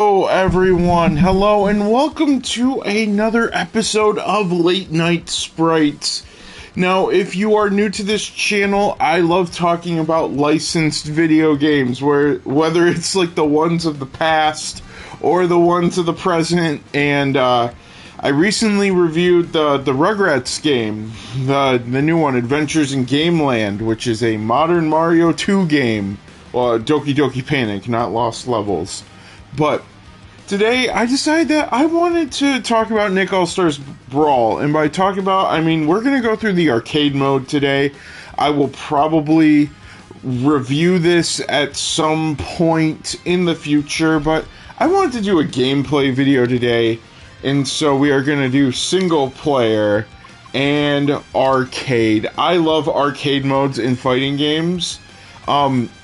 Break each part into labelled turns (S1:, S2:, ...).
S1: Hello everyone, hello and welcome to another episode of Late Night Sprites. Now, if you are new to this channel, I love talking about licensed video games, whether it's like the ones of the past or the ones of the present, and I recently reviewed the Rugrats game, the new one, Adventures in Gameland, which is a modern Mario 2 game. Well, Doki Doki Panic, not Lost Levels. But today, I decided that I wanted to talk about Nick All-Star Brawl. And by talk about, I mean we're going to go through the arcade mode today. I will probably review this at some point in the future, but I wanted to do a gameplay video today. And so we are going to do single player and arcade. I love arcade modes in fighting games.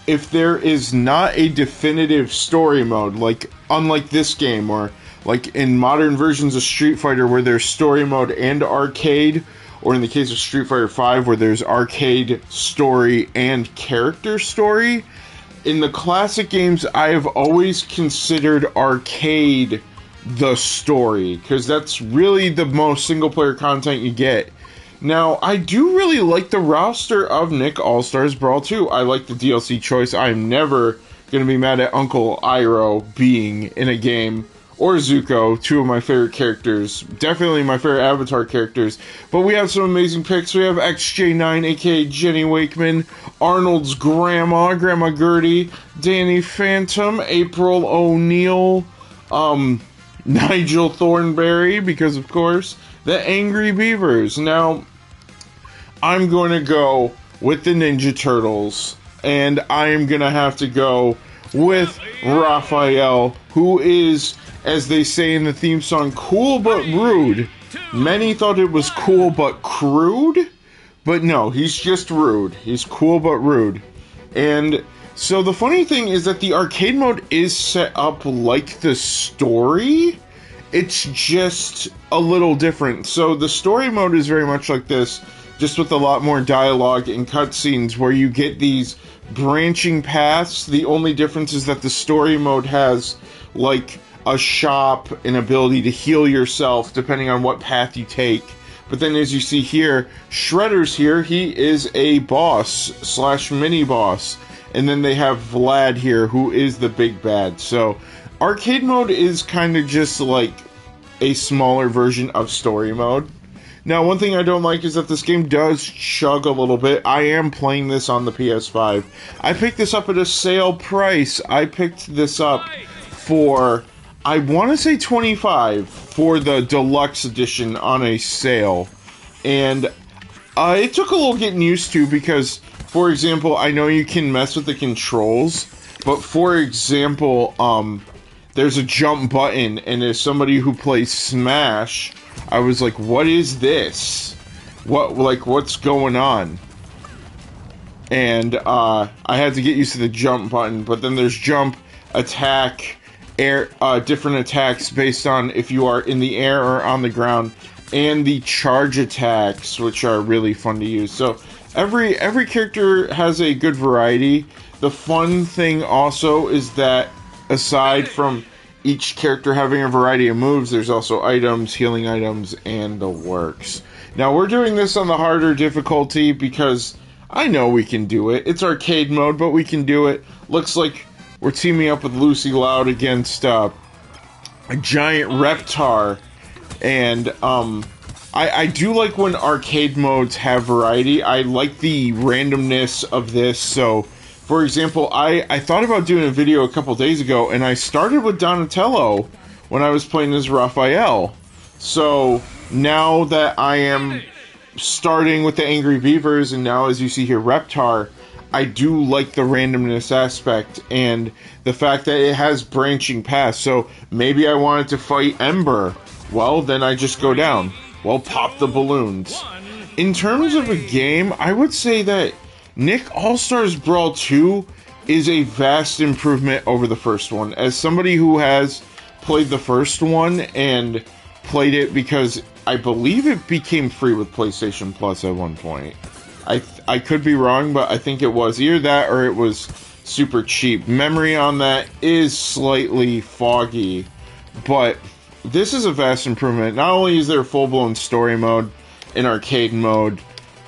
S1: If there is not a definitive story mode, like unlike this game, or like in modern versions of Street Fighter where there's story mode and arcade, or in the case of Street Fighter V where there's arcade story and character story, in the classic games I have always considered arcade the story, because that's really the most single player content you get. Now, I do really like the roster of Nick All-Stars Brawl 2. I like the DLC choice. I'm never going to be mad at Uncle Iroh being in a game, or Zuko, two of my favorite characters. Definitely my favorite Avatar characters. But we have some amazing picks. We have XJ9, aka Jenny Wakeman, Arnold's grandma, Grandma Gertie, Danny Phantom, April O'Neil, Nigel Thornberry, because of course, the Angry Beavers. Now, I'm going to go with the Ninja Turtles, and I am going to have to go with Raphael, who is, as they say in the theme song, cool but rude. Many thought it was cool but crude, but no, he's just rude. He's cool but rude. And so the funny thing is that the arcade mode is set up like the story. It's just a little different. So the story mode is very much like this, just with a lot more dialogue and cutscenes where you get these branching paths. The only difference is that the story mode has like a shop, an ability to heal yourself depending on what path you take. But then as you see here, Shredder's here. He is a boss slash mini boss. And then they have Vlad here, who is the big bad. So arcade mode is kind of just like a smaller version of story mode. Now, one thing I don't like is that this game does chug a little bit. I am playing this on the PS5. I picked this up at a sale price. I picked this up for, I want to say $25 for the deluxe edition on a sale. And it took a little getting used to because, for example, I know you can mess with the controls, but for example, there's a jump button, and as somebody who plays Smash, I was like, what is this? What's going on? And I had to get used to the jump button, but then there's jump, attack, air, different attacks based on if you are in the air or on the ground, and the charge attacks, which are really fun to use. So every character has a good variety. The fun thing also is that aside from each character having a variety of moves, there's also items, healing items, and the works. Now, we're doing this on the harder difficulty because I know we can do it. It's arcade mode, but we can do it. Looks like we're teaming up with Lucy Loud against a giant Reptar. And I do like when arcade modes have variety. I like the randomness of this, so for example, I thought about doing a video a couple days ago, and I started with Donatello when I was playing as Raphael. So now that I am starting with the Angry Beavers, and now as you see here, Reptar, I do like the randomness aspect, and the fact that it has branching paths. So maybe I wanted to fight Ember. Well, then I just go down. Well, pop the balloons. In terms of a game, I would say that Nick All-Stars Brawl 2 is a vast improvement over the first one. As somebody who has played the first one and played it because I believe it became free with PlayStation Plus at one point. I could be wrong, but I think it was either that or it was super cheap. Memory on that is slightly foggy, but this is a vast improvement. Not only is there full-blown story mode and arcade mode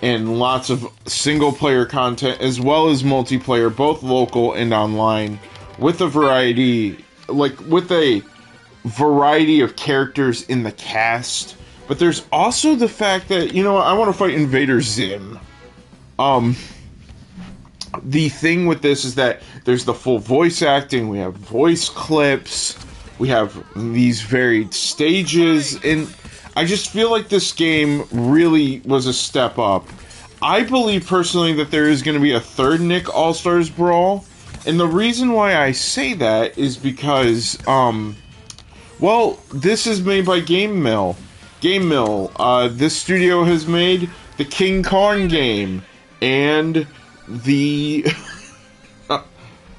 S1: and lots of single-player content as well as multiplayer, both local and online, with a variety of characters in the cast. But there's also the fact that, you know, I want to fight Invader Zim. The thing with this is that there's the full voice acting, we have voice clips, we have these varied stages, and I just feel like this game really was a step up. I believe personally that there is going to be a third Nick All-Stars Brawl, and the reason why I say that is because, well, this is made by Game Mill. This studio has made the King Kong game, and the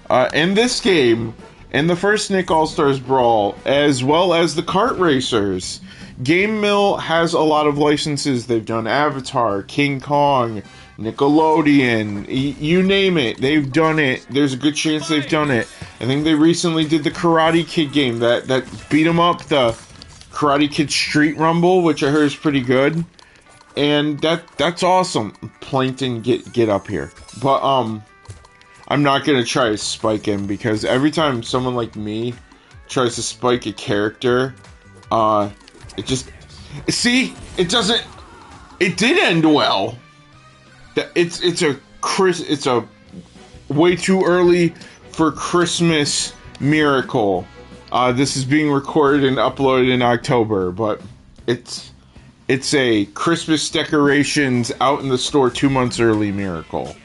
S1: and this game, and the first Nick All-Stars Brawl, as well as the kart racers. Game Mill has a lot of licenses. They've done Avatar, King Kong, Nickelodeon, you name it, they've done it. There's a good chance they've done it. I think they recently did the Karate Kid game that beat 'em up, the Karate Kid Street Rumble, which I heard is pretty good. And that's awesome. Plankton, get up here. But I'm not gonna try to spike him, because every time someone like me tries to spike a character, it just, see, it doesn't, it did end well. It's a way too early for Christmas miracle. This is being recorded and uploaded in October, but it's a Christmas decorations out in the store 2 months early miracle.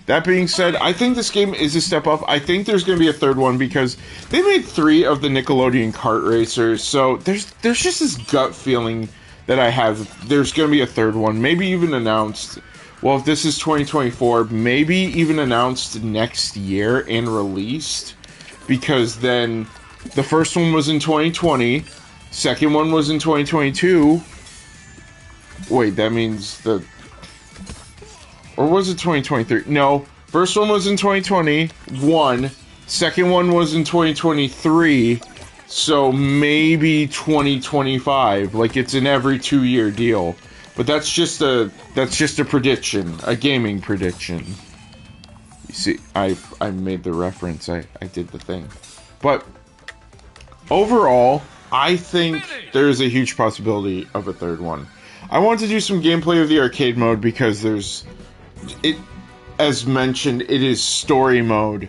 S1: That being said, I think this game is a step up. I think there's going to be a third one, because they made 3 of the Nickelodeon kart racers, so there's just this gut feeling that I have. There's going to be a third one, maybe even announced. Well, if this is 2024, maybe even announced next year and released, because then the first one was in 2020, second one was in 2022. Wait, that means or was it 2023? No, first one was in 2021, second one was in 2023, so maybe 2025. Like, it's an every 2-year deal. But that's just a prediction, a gaming prediction. You see, I made the reference, I did the thing. But overall, I think there's a huge possibility of a third one. I want to do some gameplay of the arcade mode, because as mentioned, it is story mode.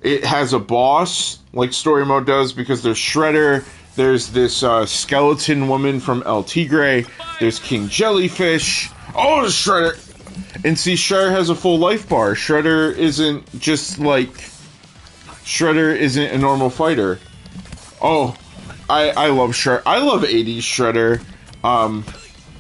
S1: It has a boss, like story mode does, because there's Shredder, there's this skeleton woman from El Tigre, there's King Jellyfish, oh, there's Shredder! And see, Shredder has a full life bar. Shredder isn't a normal fighter. Oh, I love Shredder. I love 80s Shredder.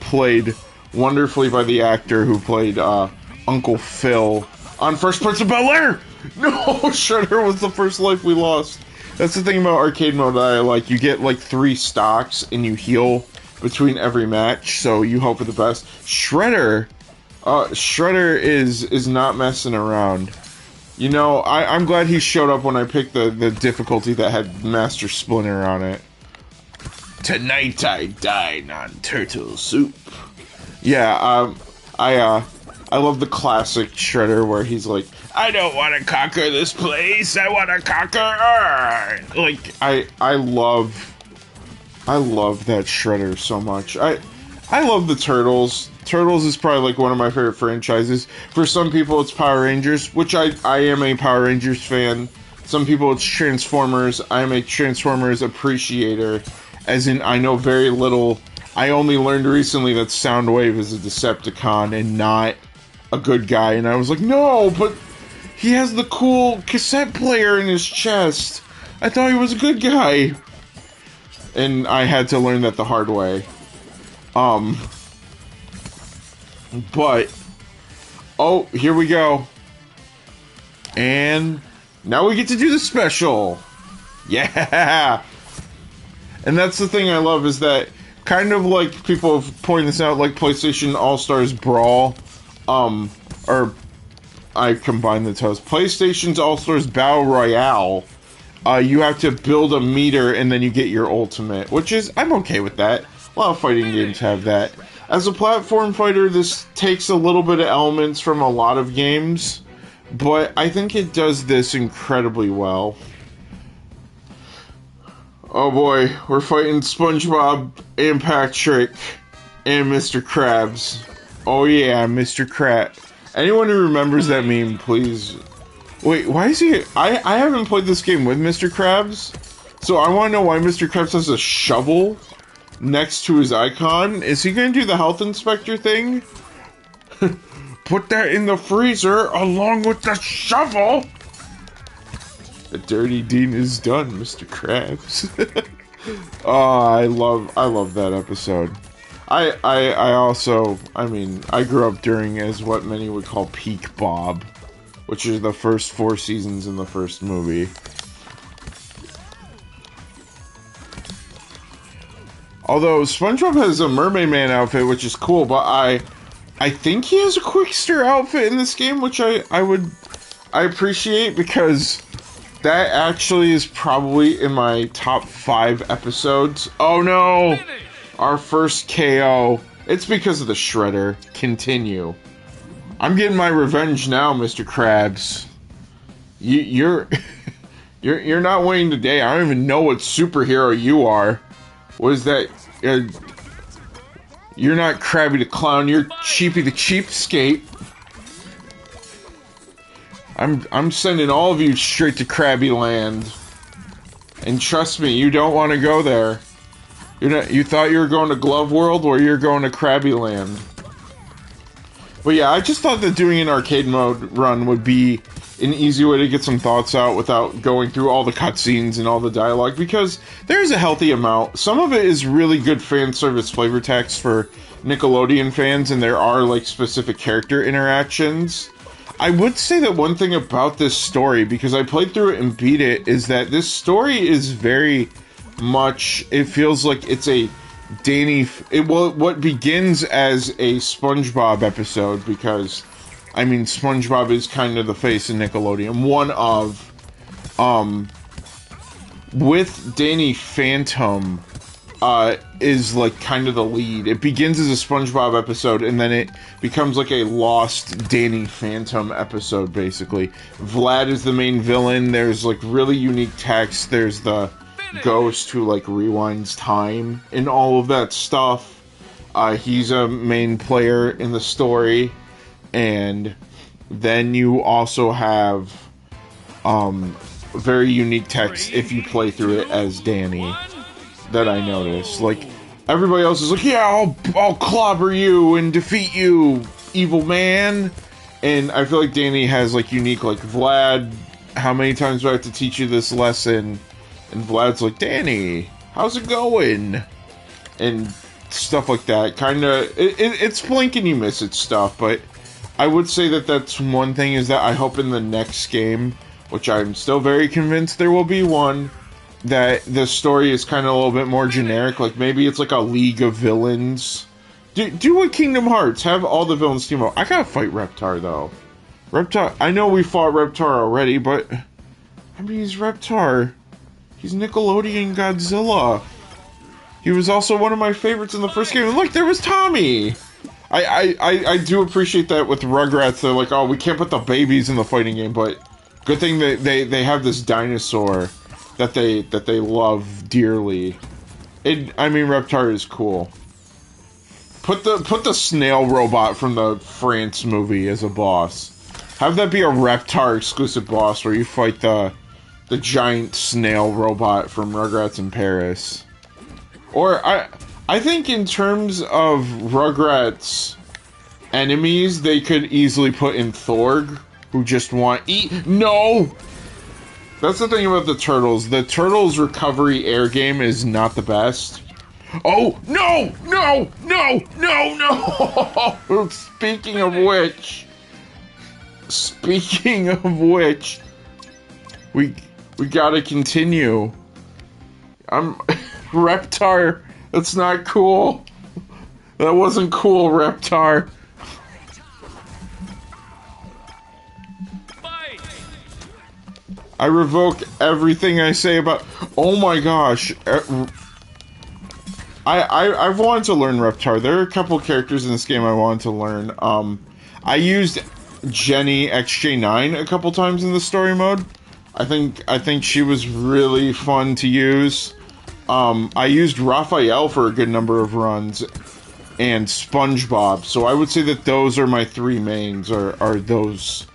S1: Played wonderfully by the actor who played Uncle Phil on Fresh Prince of Bel-Air! No, Shredder was the first life we lost. That's the thing about arcade mode that I like. You get like 3 stocks and you heal between every match, so you hope for the best. Shredder is not messing around. You know, I'm glad he showed up when I picked the difficulty that had Master Splinter on it. Tonight I dine on turtle soup. Yeah, I love the classic Shredder where he's like, I don't want to conquer this place, I want to conquer Earth. Like, I love that Shredder so much. I love the Turtles. Turtles is probably like one of my favorite franchises. For some people it's Power Rangers, which I am a Power Rangers fan. Some people it's Transformers. I am a Transformers appreciator, as in I know very little. I only learned recently that Soundwave is a Decepticon and not a good guy, and I was like, no, but he has the cool cassette player in his chest. I thought he was a good guy. And I had to learn that the hard way. But, oh, here we go. And now we get to do the special. Yeah! And that's the thing I love, is that kind of like people have pointed this out, like PlayStation All-Stars Brawl, or I combined the titles. PlayStation's All-Stars Battle Royale. You have to build a meter and then you get your ultimate, which is, I'm okay with that. A lot of fighting games have that. As a platform fighter, this takes a little bit of elements from a lot of games, but I think it does this incredibly well. Oh boy, we're fighting SpongeBob and Patrick and Mr. Krabs. Oh yeah, Mr. Krabs. Anyone who remembers that meme, please. Wait, why is he... I haven't played this game with Mr. Krabs, so I want to know why Mr. Krabs has a shovel next to his icon. Is he going to do the health inspector thing? Put that in the freezer along with the shovel! The dirty deed is done, Mr. Krabs. Oh, I love that episode. I also, I mean, I grew up during as what many would call peak Bob, which is the first 4 seasons in the first movie. Although SpongeBob has a Mermaid Man outfit, which is cool, but I think he has a Quickster outfit in this game, which I appreciate, because that actually is probably in my top 5 episodes. Oh no! Our first KO. It's because of the Shredder. Continue. I'm getting my revenge now, Mr. Krabs. You're not winning today. I don't even know what superhero you are. What is that? You're not Krabby the Clown. You're Cheapy the Cheapskate. I'm sending all of you straight to Krabby Land. And trust me, you don't want to go there. You thought you were going to Glove World, or you're going to Krabby Land. But yeah, I just thought that doing an arcade mode run would be an easy way to get some thoughts out without going through all the cutscenes and all the dialogue, because there's a healthy amount. Some of it is really good fan service flavor text for Nickelodeon fans, and there are like specific character interactions. I would say that one thing about this story, because I played through it and beat it, is that this story is very much, it feels like it's a what begins as a SpongeBob episode, because I mean, SpongeBob is kind of the face of Nickelodeon. One of, with Danny Phantom, is like kind of the lead. It begins as a SpongeBob episode, and then it becomes like a lost Danny Phantom episode, basically. Vlad is the main villain. There's like really unique text. There's the ghost who like rewinds time and all of that stuff. He's a main player in the story. And then you also have very unique text if you play through it as Danny, that I noticed. Like, everybody else is like, yeah, I'll clobber you and defeat you, evil man. And I feel like Danny has like unique, like, Vlad, how many times do I have to teach you this lesson? And Vlad's like, Danny, how's it going? And stuff like that. Kinda, it's blink and you miss it stuff, but I would say that that's one thing, is that I hope in the next game, which I'm still very convinced there will be one, that the story is kind of a little bit more generic. Like, maybe it's like a League of Villains. Do what Kingdom Hearts, have all the villains team up. I gotta fight Reptar, though. Reptar, I know we fought Reptar already, but I mean, he's Reptar. He's Nickelodeon Godzilla. He was also one of my favorites in the first game. And look, there was Tommy! I do appreciate that with Rugrats. They're like, oh, we can't put the babies in the fighting game, but good thing that they have this dinosaur that they love dearly. I mean, Reptar is cool. Put the snail robot from the France movie as a boss. Have that be a Reptar exclusive boss where you fight the giant snail robot from Rugrats in Paris. Or I think in terms of Rugrats enemies, they could easily put in Thorg, who just want eat. No! That's the thing about the Turtles. The Turtles recovery air game is not the best. Oh, no! No! No! No! No! Speaking of which, we gotta continue. Reptar, that's not cool. That wasn't cool, Reptar. I revoke everything I say about... Oh my gosh. I've wanted to learn Reptar. There are a couple characters in this game I wanted to learn. I used Jenny XJ9 a couple times in the story mode. I think she was really fun to use. I used Raphael for a good number of runs, and SpongeBob. So I would say that those are my three mains, are those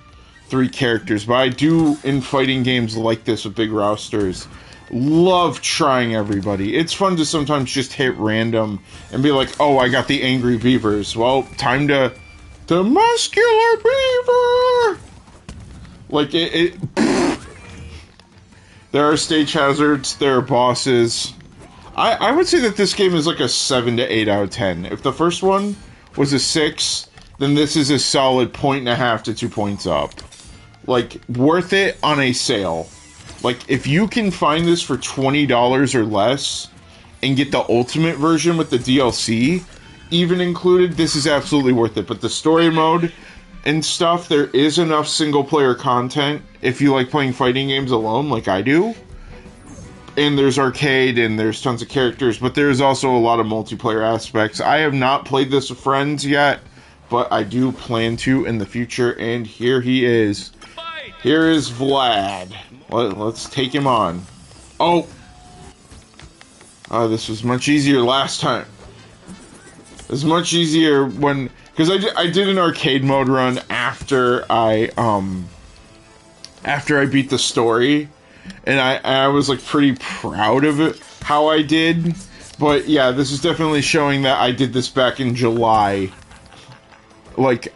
S1: three characters. But I do, in fighting games like this with big rosters, love trying everybody. It's fun to sometimes just hit random and be like, oh, I got the Angry Beavers. Well, time to Muscular Beaver! Like, there are stage hazards, there are bosses. I would say that this game is like a 7 to 8 out of 10. If the first one was a 6, then this is a solid 1.5 to 2 points up. Like, worth it on a sale. Like, if you can find this for $20 or less and get the ultimate version with the DLC even included, this is absolutely worth it. But the story mode and stuff, there is enough single-player content if you like playing fighting games alone, like I do. And there's arcade, and there's tons of characters, but there's also a lot of multiplayer aspects. I have not played this with friends yet, but I do plan to in the future, and here he is. Here is Vlad. Let's take him on. Oh! This was much easier last time. It was much easier when... Because I did an arcade mode run after I beat the story, and I was like pretty proud of it, how I did. But yeah, this is definitely showing that I did this back in July. Like,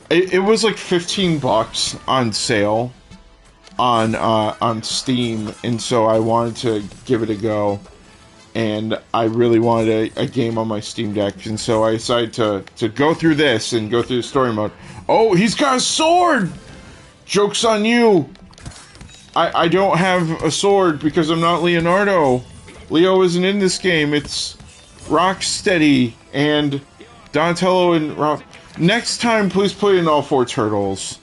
S1: it was like $15 on sale on Steam, and so I wanted to give it a go. And I really wanted a game on my Steam Deck, and so I decided to go through this and go through the story mode. Oh, he's got a sword! Joke's on you! I don't have a sword because I'm not Leonardo. Leo isn't in this game. It's Rocksteady and Donatello and Rob. Next time, please put in all 4 turtles.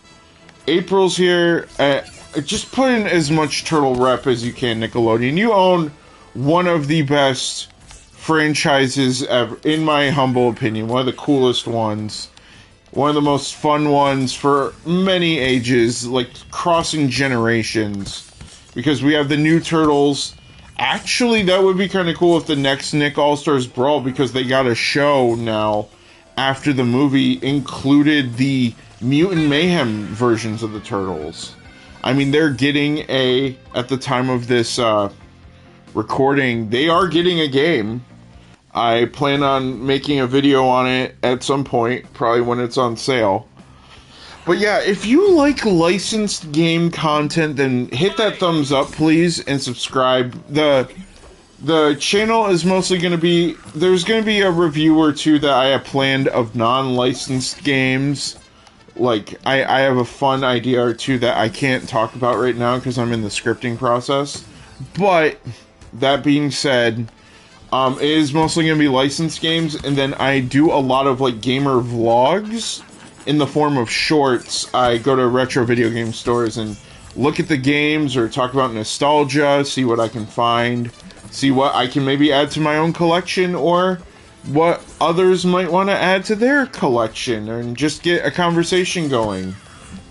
S1: April's here. Just put in as much turtle rep as you can, Nickelodeon. You own one of the best franchises ever, in my humble opinion. One of the coolest ones. One of the most fun ones for many ages, like crossing generations. Because we have the new Turtles. Actually, that would be kind of cool if the next Nick All-Stars Brawl, because they got a show now after the movie, included the Mutant Mayhem versions of the Turtles. I mean, they're getting at the time of this recording, they are getting a game. I plan on making a video on it at some point, probably when it's on sale. But yeah, if you like licensed game content, then hit that thumbs up, please, and subscribe. The channel is mostly going to be... There's going to be a review or two that I have planned of non-licensed games. Like, I have a fun idea or two that I can't talk about right now because I'm in the scripting process. But, that being said, it is mostly going to be licensed games, and then I do a lot of, like, gamer vlogs in the form of shorts. I go to retro video game stores and look at the games or talk about nostalgia, see what I can find, see what I can maybe add to my own collection or what others might want to add to their collection, and just get a conversation going.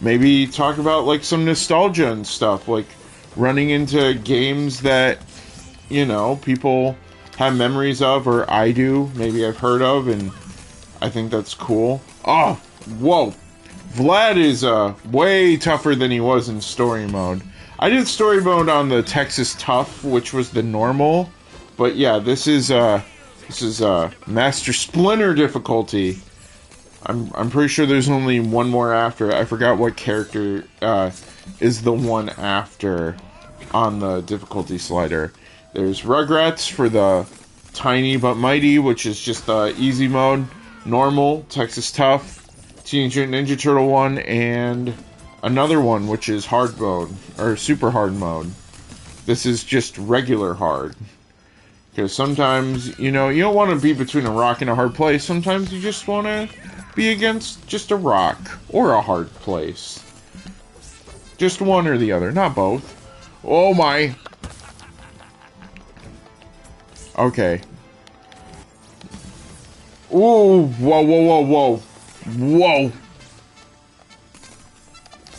S1: Maybe talk about like some nostalgia and stuff, like running into games that, you know, people have memories of, or I do, maybe I've heard of, and I think that's cool. Oh, whoa. Vlad is way tougher than he was in story mode. I did story mode on the Texas Tough, which was the normal, but yeah, this is Master Splinter difficulty. I'm pretty sure there's only one more after. I forgot what character is the one after on the difficulty slider. There's Rugrats for the Tiny but Mighty, which is just the easy mode. Normal, Texas Tough, Teenage Mutant Ninja Turtle one, and another one, which is hard mode, or super hard mode. This is just regular hard. Because sometimes, you know, you don't want to be between a rock and a hard place. Sometimes you just want to be against just a rock or a hard place. Just one or the other, not both. Oh my. Okay. Ooh, whoa, whoa, whoa, whoa. Whoa.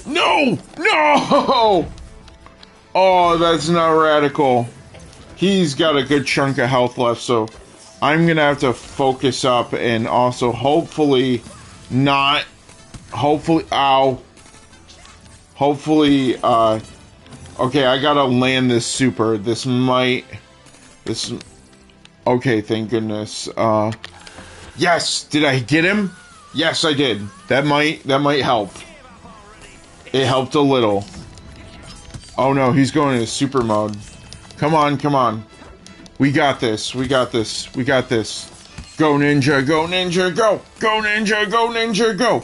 S1: No! No! Oh, that's not radical. He's got a good chunk of health left, so I'm gonna have to focus up and also hopefully not... Hopefully... Ow. Hopefully, okay, I gotta land this super. This might... This... Okay, thank goodness. Yes! Did I get him? Yes, I did. That might help. It helped a little. Oh no, he's going into super mode. Come on, come on. We got this, we got this, we got this. Go ninja, go ninja, go! Go ninja, go ninja, go!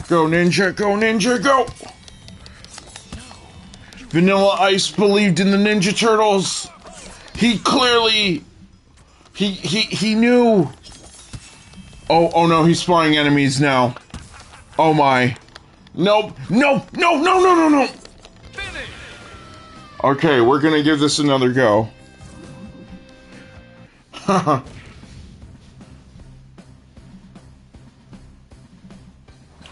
S1: Go ninja, go ninja, go! Vanilla Ice believed in the Ninja Turtles. He clearly... He knew. Oh no, he's spawning enemies now. Oh my. Nope. No, no, no, no, no, no. Okay, we're gonna give this another go. Haha.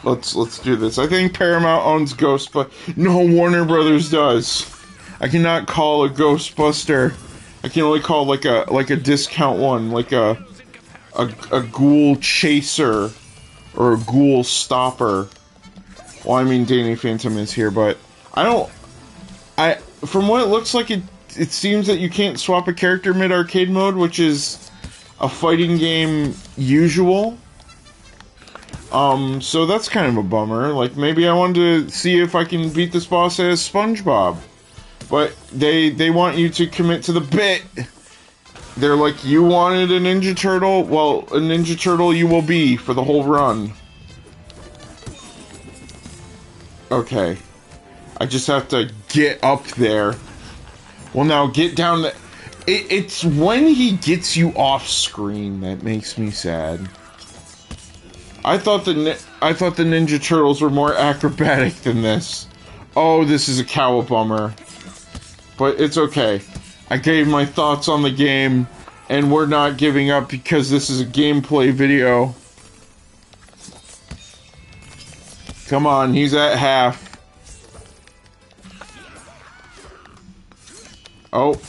S1: Let's do this. I think Paramount owns Ghost, but no, Warner Brothers does. I cannot call a Ghostbuster. I can only call like a discount one, like a ghoul chaser or a ghoul stopper. Well, I mean Danny Phantom is here, but from what it looks like, it seems that you can't swap a character mid-arcade mode, which is a fighting game usual. So that's kind of a bummer. Like, maybe I wanted to see if I can beat this boss as SpongeBob. But they want you to commit to the bit. They're like, you wanted a Ninja Turtle? Well, a Ninja Turtle you will be for the whole run. Okay. I just have to get up there. Well, now get down the... It's when he gets you off screen that makes me sad. I thought the Ninja Turtles were more acrobatic than this. Oh, this is a cowabummer. But it's okay. I gave my thoughts on the game, and we're not giving up because this is a gameplay video. Come on, he's at half. Oh.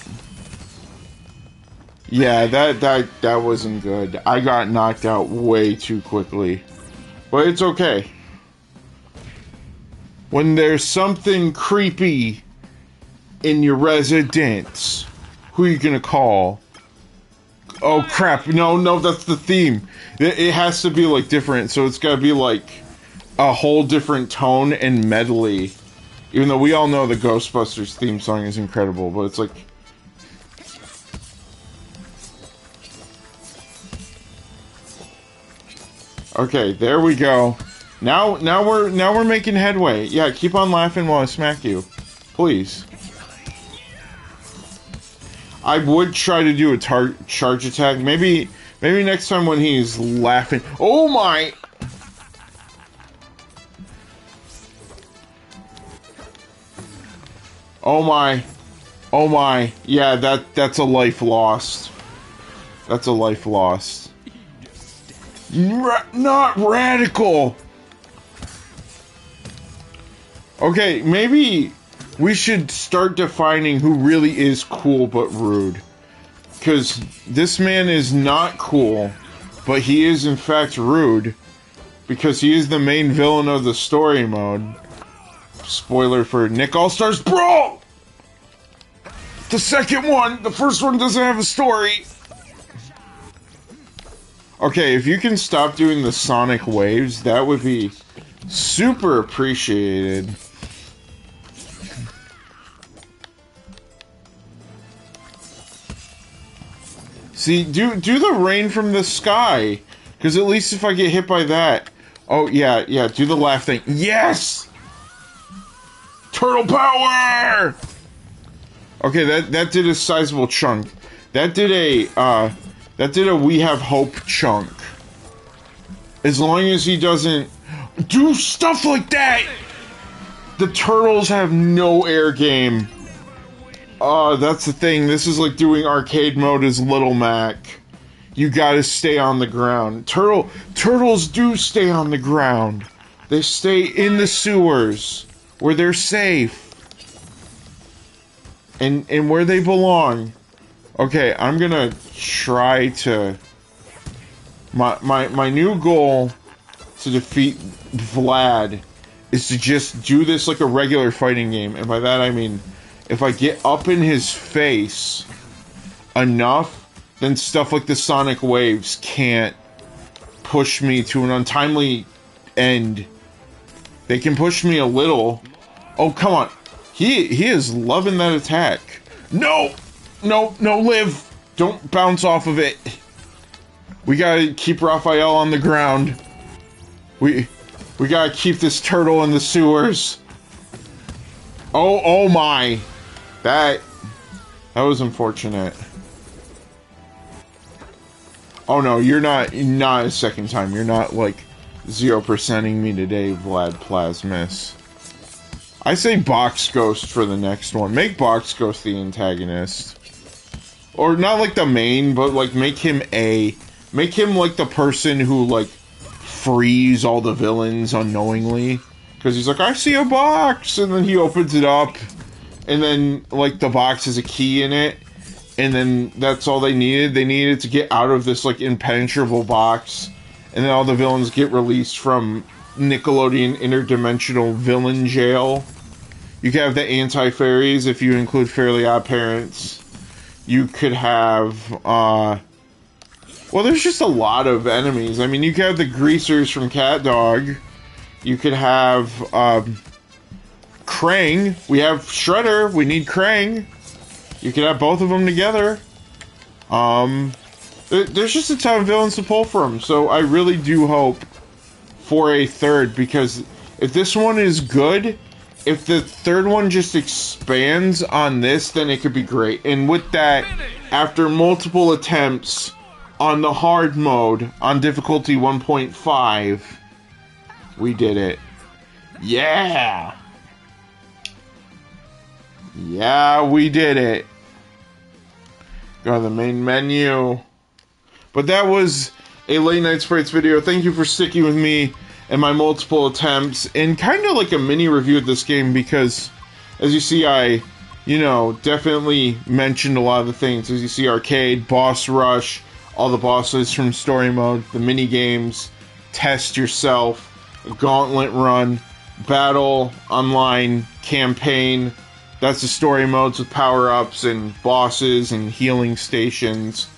S1: Yeah, that wasn't good. I got knocked out way too quickly. But it's okay. When there's something creepy in your residence, who are you gonna call? Oh crap, no, that's the theme. It has to be like different, so it's gotta be like a whole different tone and medley. Even though we all know the Ghostbusters theme song is incredible, but it's like... Okay, there we go. Now we're making headway. Yeah, keep on laughing while I smack you. Please. I would try to do a charge attack. Maybe next time when he's laughing. Oh my! Oh my. Oh my. Yeah, that's a life lost. That's a life lost. Not radical! Okay, maybe we should start defining who really is cool but rude. Because this man is not cool, but he is in fact rude. Because he is the main villain of the story mode. Spoiler for Nick All-Star Brawl! The second one! The first one doesn't have a story! Okay, if you can stop doing the sonic waves, that would be super appreciated. See, do the rain from the sky. Because at least if I get hit by that... Oh, yeah, do the laugh thing. Yes! Turtle power! Okay, that did a sizable chunk. That did a we have hope chunk. As long as he doesn't do stuff like that! The turtles have no air game. That's the thing. This is like doing arcade mode as Little Mac. You gotta stay on the ground. Turtles do stay on the ground. They stay in the sewers where they're safe. And where they belong. Okay, I'm gonna try to... My new goal to defeat Vlad is to just do this like a regular fighting game. And by that I mean, if I get up in his face enough, then stuff like the sonic waves can't push me to an untimely end. They can push me a little. Oh, come on. He is loving that attack. No! No, Liv! Don't bounce off of it. We gotta keep Raphael on the ground. We gotta keep this turtle in the sewers. Oh my. That was unfortunate. Oh no, you're not a second time. You're not like 0%ing me today, Vlad Plasmus. I say Box Ghost for the next one. Make Box Ghost the antagonist. Or not like the main, but like make him like the person who like frees all the villains unknowingly. Because he's like, I see a box! And then he opens it up. And then like the box has a key in it. And then that's all they needed. They needed to get out of this like impenetrable box. And then all the villains get released from Nickelodeon interdimensional villain jail. You could have the anti-fairies if you include Fairly Odd Parents. You could have, well, there's just a lot of enemies. I mean, you could have the greasers from Cat Dog. You could have, Krang. We have Shredder. We need Krang. You could have both of them together. There's just a ton of villains to pull from, so I really do hope for a third, because if this one is good, if the third one just expands on this, then it could be great. And with that, after multiple attempts on the hard mode, on difficulty 1.5, we did it. Yeah! Yeah, we did it. Go to the main menu. But that was a Late Night Sprites video. Thank you for sticking with me and my multiple attempts, and kind of like a mini review of this game, because as you see, I, definitely mentioned a lot of the things. As you see, arcade, boss rush, all the bosses from story mode, the mini games, test yourself, gauntlet run, battle, online, campaign. That's the story modes with power-ups and bosses and healing stations.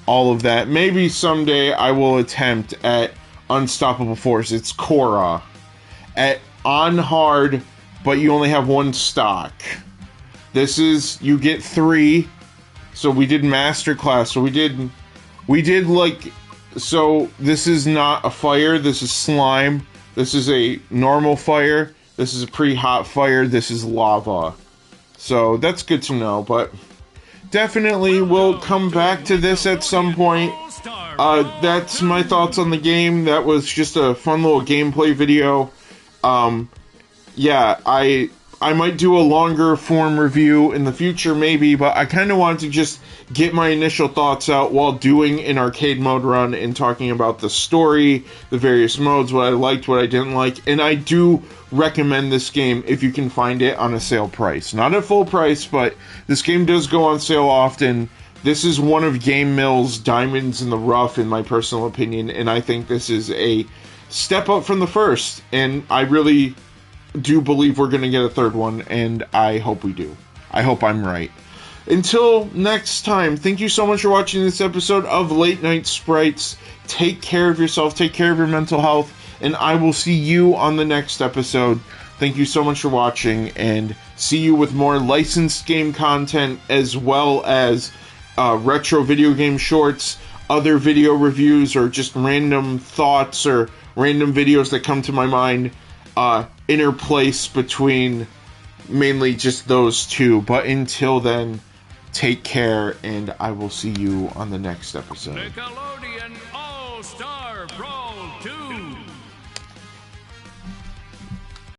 S1: All of that. Maybe someday I will attempt at Unstoppable Force. It's Korra. On hard, but you only have one stock. This is, you get 3. So we did Masterclass. So we did like, so this is not a fire. This is slime. This is a normal fire. This is a pretty hot fire. This is lava. So that's good to know, but definitely we'll come back to this at some point. That's my thoughts on the game. That was just a fun little gameplay video. Yeah, I might do a longer form review in the future, maybe, but I kind of wanted to just get my initial thoughts out while doing an arcade mode run and talking about the story, the various modes, what I liked, what I didn't like, and I do recommend this game if you can find it on a sale price. Not at full price, but this game does go on sale often. This is one of Game Mill's diamonds in the rough, in my personal opinion, and I think this is a step up from the first, and I really do believe we're going to get a third one, and I hope we do. I hope I'm right. Until next time, thank you so much for watching this episode of Late Night Sprites. Take care of yourself, take care of your mental health, and I will see you on the next episode. Thank you so much for watching, and see you with more licensed game content, as well as retro video game shorts, other video reviews, or just random thoughts or random videos that come to my mind. Interplace between mainly just those two. But until then, take care, and I will see you on the next episode. Nickelodeon.